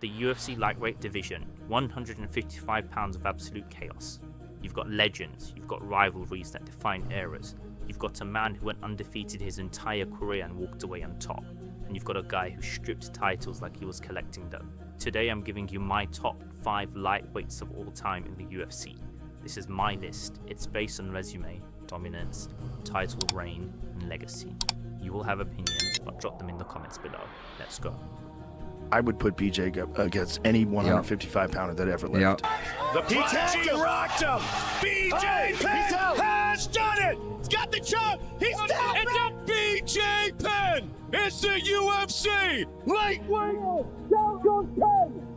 The UFC lightweight division, 155 pounds of absolute chaos. You've got legends, you've got rivalries that define eras, you've got a man who went undefeated his entire career and walked away on top, and you've got a guy who stripped titles like he was collecting them. Today I'm giving you my top 5 lightweights of all time in the UFC. This is my list. It's based on resume, dominance, title reign, and legacy. You will have opinions, but drop them in the comments below. Let's go. I would put BJ against any 155 pounder that ever lived. The PG rocked him. BJ Penn has done it. He's got the chop. He's down. It's a BJ Penn. It's the UFC lightweight. Down goes Penn.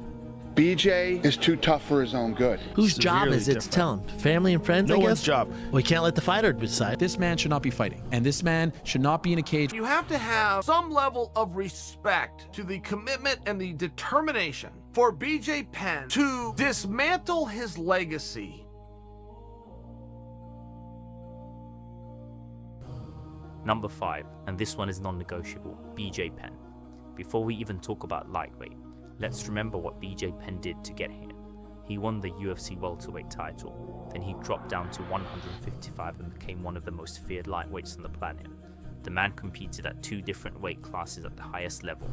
BJ is too tough for his own good. Whose job is it to tell him? Family and friends, I guess? No one's job. We can't let the fighter decide. This man should not be fighting, and this man should not be in a cage. You have to have some level of respect to the commitment and the determination for BJ Penn to dismantle his legacy. Number 5, and this one is non-negotiable, BJ Penn. Before we even talk about lightweight, let's remember what BJ Penn did to get here. He won the UFC welterweight title, then he dropped down to 155 and became one of the most feared lightweights on the planet. The man competed at 2 different weight classes at the highest level.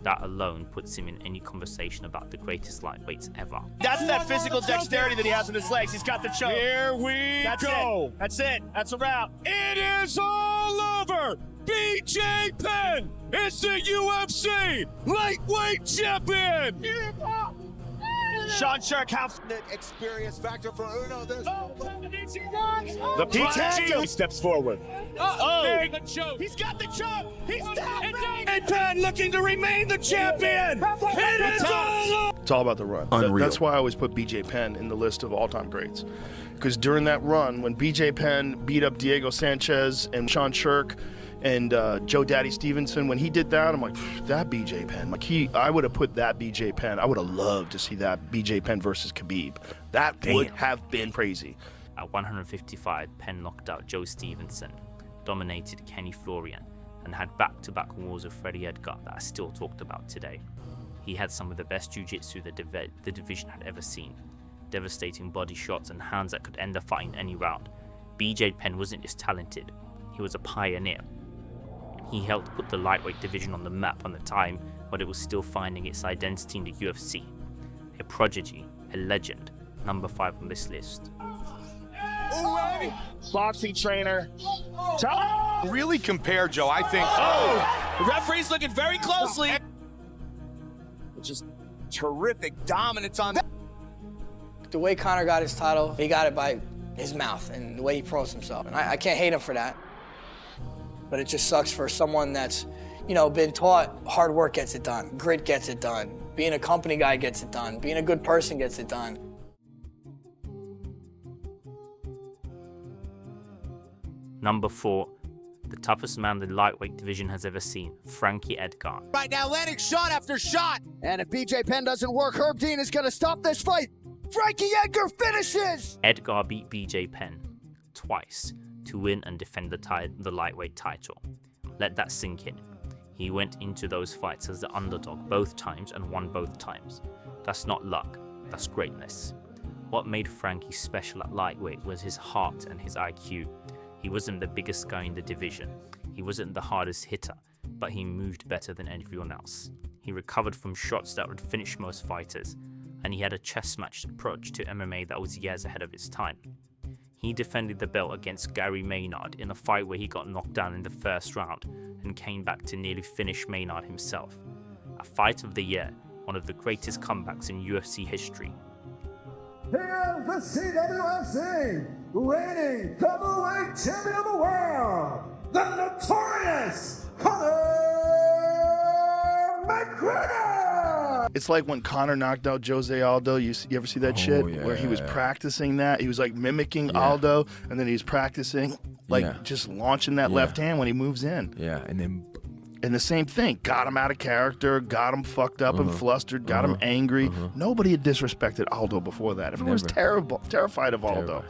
That alone puts him in any conversation about the greatest lightweights ever. That's that physical dexterity that he has in his legs. He's got the choke. Here we go. That's it. That's a wrap. It is all over. BJ Penn is the UFC lightweight champion. Sean Shark, how experience factor for Uno. the PG steps forward. He's got the choke. He's down. And Penn looking to remain the champion. It is all over. It's all about the run. That's why I always put BJ Penn in the list of all-time greats. Because during that run, when BJ Penn beat up Diego Sanchez and Sean Sherk and Joe Daddy Stevenson, when he did that, I'm like, that BJ Penn. Like I would have put that BJ Penn. I would have loved to see that BJ Penn versus Khabib. That would have been crazy. At 155, Penn knocked out Joe Stevenson, dominated Kenny Florian, and had back-to-back wars with Frankie Edgar that are still talked about today. He had some of the best jiu-jitsu the division had ever seen. Devastating body shots and hands that could end a fight in any round. BJ Penn wasn't just talented, he was a pioneer. He helped put the lightweight division on the map on the time when it was still finding its identity in the UFC. A prodigy, a legend, number 5 on this list. Boxing trainer. Really compare, Joe, I think. The referee's looking very closely. Just terrific dominance on that. The way Conor got his title, he got it by his mouth and the way he promotes himself. And I can't hate him for that. But it just sucks for someone that's, been taught hard work gets it done, grit gets it done, being a company guy gets it done, being a good person gets it done. Number 4, the toughest man the lightweight division has ever seen, Frankie Edgar. Right now, landing shot after shot. And if BJ Penn doesn't work, Herb Dean is going to stop this fight. Frankie Edgar finishes! Edgar beat BJ Penn twice to win and defend the lightweight title. Let that sink in. He went into those fights as the underdog both times and won both times. That's not luck, that's greatness. What made Frankie special at lightweight was his heart and his IQ. He wasn't the biggest guy in the division. He wasn't the hardest hitter, but he moved better than everyone else. He recovered from shots that would finish most fighters, and he had a chess match approach to MMA that was years ahead of its time. He defended the belt against Gary Maynard in a fight where he got knocked down in the first round and came back to nearly finish Maynard himself. A fight of the year, one of the greatest comebacks in UFC history. Here's the CWFC reigning double-weight champion of the world, the notorious Conor McGregor! It's like when Conor knocked out Jose Aldo. You ever see that shit? Yeah. Where he was practicing that. He was like mimicking Aldo, and then he's practicing, just launching that left hand when he moves in. Yeah, and then... And the same thing. Got him out of character, got him fucked up and flustered, got him angry. Nobody had disrespected Aldo before that. Everyone was terrified of Aldo.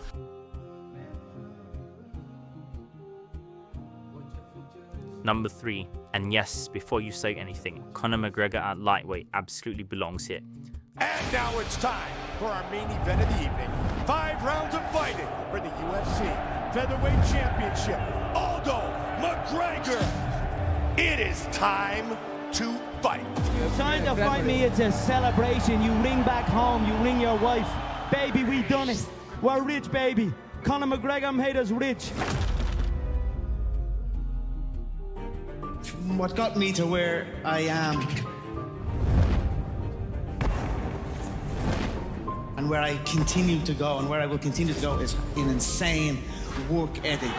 Number 3, and yes, before you say anything, Conor McGregor at lightweight absolutely belongs here. And now it's time for our main event of the evening. 5 rounds of fighting for the UFC Featherweight Championship. Aldo McGregor. It is time to fight. Time to fight me, it's a celebration. You ring back home, you ring your wife. Baby, we done it. We're rich, baby. Conor McGregor made us rich. What got me to where I am and where I continue to go and where I will continue to go is an insane work ethic.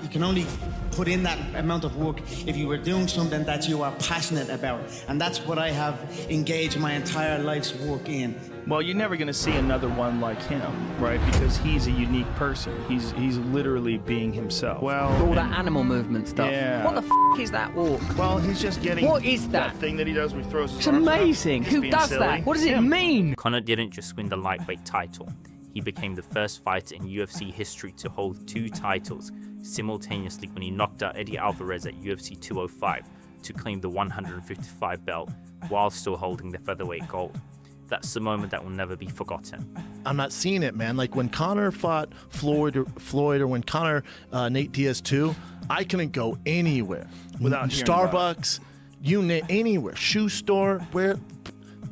You can only put in that amount of work if you were doing something that you are passionate about, and that's what I have engaged my entire life's work in. Well, you're never going to see another one like him, right? Because he's a unique person. He's literally being himself. Well, all that animal movement stuff. Yeah. What the f is that walk? Well, he's just getting. What is that? Thing that he does where he throws his It's arms around. amazing. He's Who being does silly. that? What does it mean? Conor didn't just win the lightweight title. He became the first fighter in UFC history to hold 2 titles simultaneously when he knocked out Eddie Alvarez at UFC 205 to claim the 155 belt while still holding the featherweight gold. That's a moment that will never be forgotten. I'm not seeing it, man. Like when Conor fought Floyd or when Conor Nate Diaz too, I couldn't go anywhere without Starbucks, you name anywhere, shoe store, where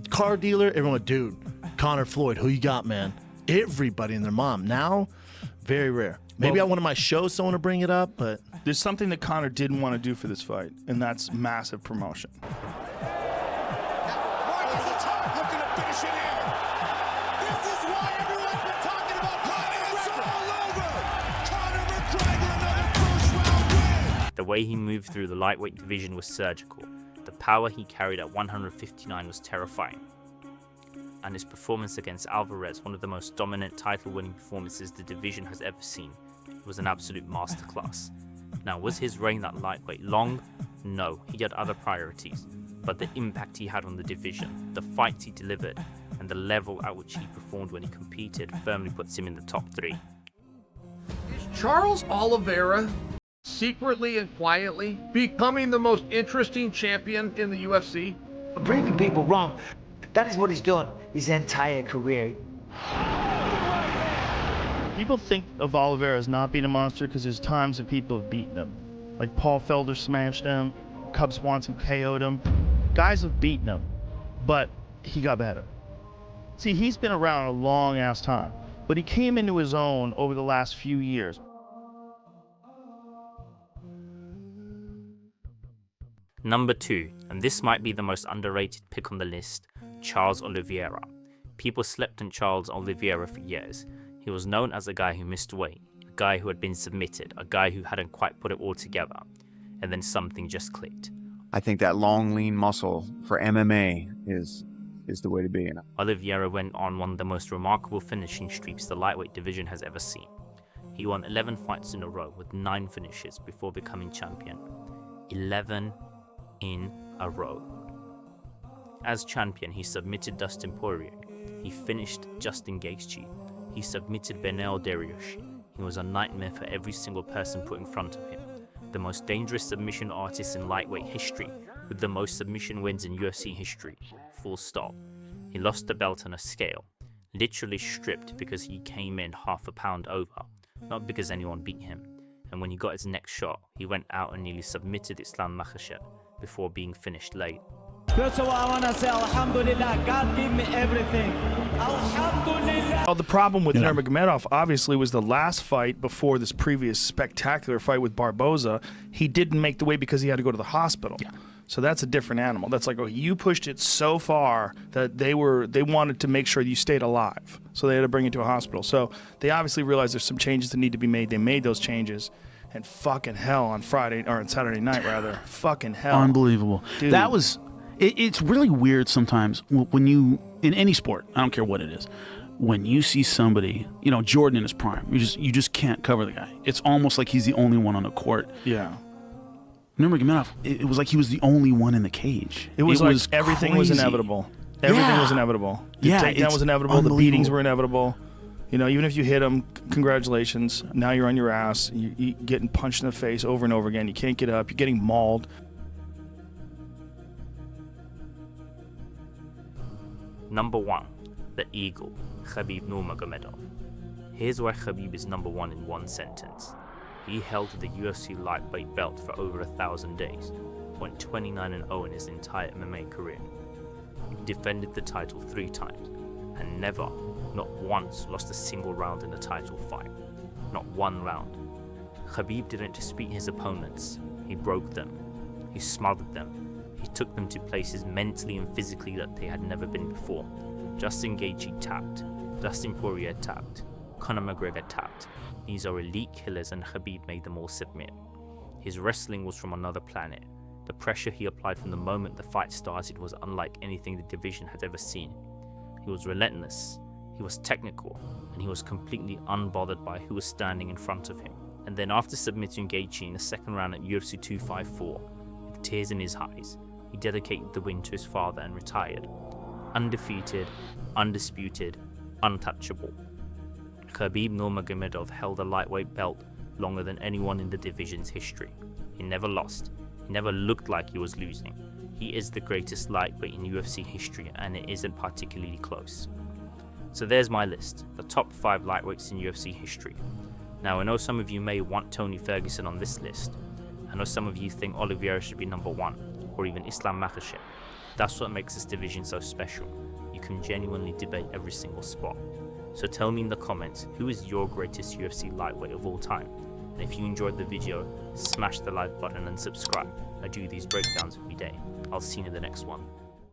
car dealer, everyone, dude, Conor Floyd, who you got, man? Everybody and their mom. Now, very rare. Maybe at one of my shows someone will bring it up, but there's something that Conor didn't want to do for this fight, and that's massive promotion. The way he moved through the lightweight division was surgical. The power he carried at 159 was terrifying. And his performance against Alvarez, one of the most dominant title-winning performances the division has ever seen, was an absolute masterclass. Now, was his reign at lightweight long? No, he had other priorities. But the impact he had on the division, the fights he delivered, and the level at which he performed when he competed firmly puts him in the top 3. Is Charles Oliveira secretly and quietly becoming the most interesting champion in the UFC? Proving people wrong. That is what he's done his entire career. People think of Oliveira as not being a monster because there's times that people have beaten him. Like Paul Felder smashed him, Cub Swanson KO'd him. Guys have beaten him, but he got better. See, he's been around a long ass time, but he came into his own over the last few years. Number 2, and this might be the most underrated pick on the list, Charles Oliveira. People slept on Charles Oliveira for years. He was known as a guy who missed weight, a guy who had been submitted, a guy who hadn't quite put it all together, and then something just clicked. I think that long, lean muscle for MMA is the way to be. Oliveira went on one of the most remarkable finishing streaks the lightweight division has ever seen. He won 11 fights in a row with 9 finishes before becoming champion. 11 in a row. As champion, he submitted Dustin Poirier. He finished Justin Gaethje. He submitted Beneil Dariush. He was a nightmare for every single person put in front of him. The most dangerous submission artist in lightweight history, with the most submission wins in UFC history. Full stop. He lost the belt on a scale, literally stripped because he came in half a pound over, not because anyone beat him. And when he got his next shot, he went out and nearly submitted Islam Makhachev before being finished late. First of all, I want to say Alhamdulillah, God gave me everything. Alhamdulillah. Well, the problem with Nurmagomedov obviously was the last fight before this previous spectacular fight with Barboza. He didn't make the weight because he had to go to the hospital. Yeah. So that's a different animal. That's like, oh, you pushed it so far that they wanted to make sure you stayed alive. So they had to bring you to a hospital. So they obviously realized there's some changes that need to be made. They made those changes. And fucking hell on Friday, or on Saturday night rather. Fucking hell. Unbelievable. Dude. That was, it's really weird sometimes when you, in any sport, I don't care what it is, when you see somebody, you know, Jordan in his prime, you just can't cover the guy. It's almost like he's the only one on the court. Yeah. Nurmagomedov, it was like he was the only one in the cage. It was like everything was inevitable. Everything was inevitable. The takedown was inevitable. The beatings were inevitable. You know, even if you hit him, congratulations. Now you're on your ass. You're getting punched in the face over and over again. You can't get up. You're getting mauled. Number 1, the Eagle, Khabib Nurmagomedov. Here's why Khabib is number 1 in one sentence. He held the UFC lightweight belt for over 1,000 days, went 29-0 in his entire MMA career. He defended the title 3 times, and never, not once, lost a single round in a title fight. Not one round. Khabib didn't just beat his opponents, he broke them. He smothered them. He took them to places mentally and physically that they had never been before. Justin Gaethje tapped. Dustin Poirier tapped. Conor McGregor tapped. These are elite killers and Khabib made them all submit. His wrestling was from another planet. The pressure he applied from the moment the fight started was unlike anything the division had ever seen. He was relentless, he was technical, and he was completely unbothered by who was standing in front of him. And then after submitting Gaethje in the second round at UFC 254, with tears in his eyes, he dedicated the win to his father and retired. Undefeated, undisputed, untouchable. Khabib Nurmagomedov held a lightweight belt longer than anyone in the division's history. He never lost. He never looked like he was losing. He is the greatest lightweight in UFC history, and it isn't particularly close. So there's my list, the top 5 lightweights in UFC history. Now I know some of you may want Tony Ferguson on this list. I know some of you think Oliveira should be number 1, or even Islam Makhachev. That's what makes this division so special. You can genuinely debate every single spot. So tell me in the comments, who is your greatest UFC lightweight of all time? And if you enjoyed the video, smash the like button and subscribe. I do these breakdowns every day. I'll see you in the next one.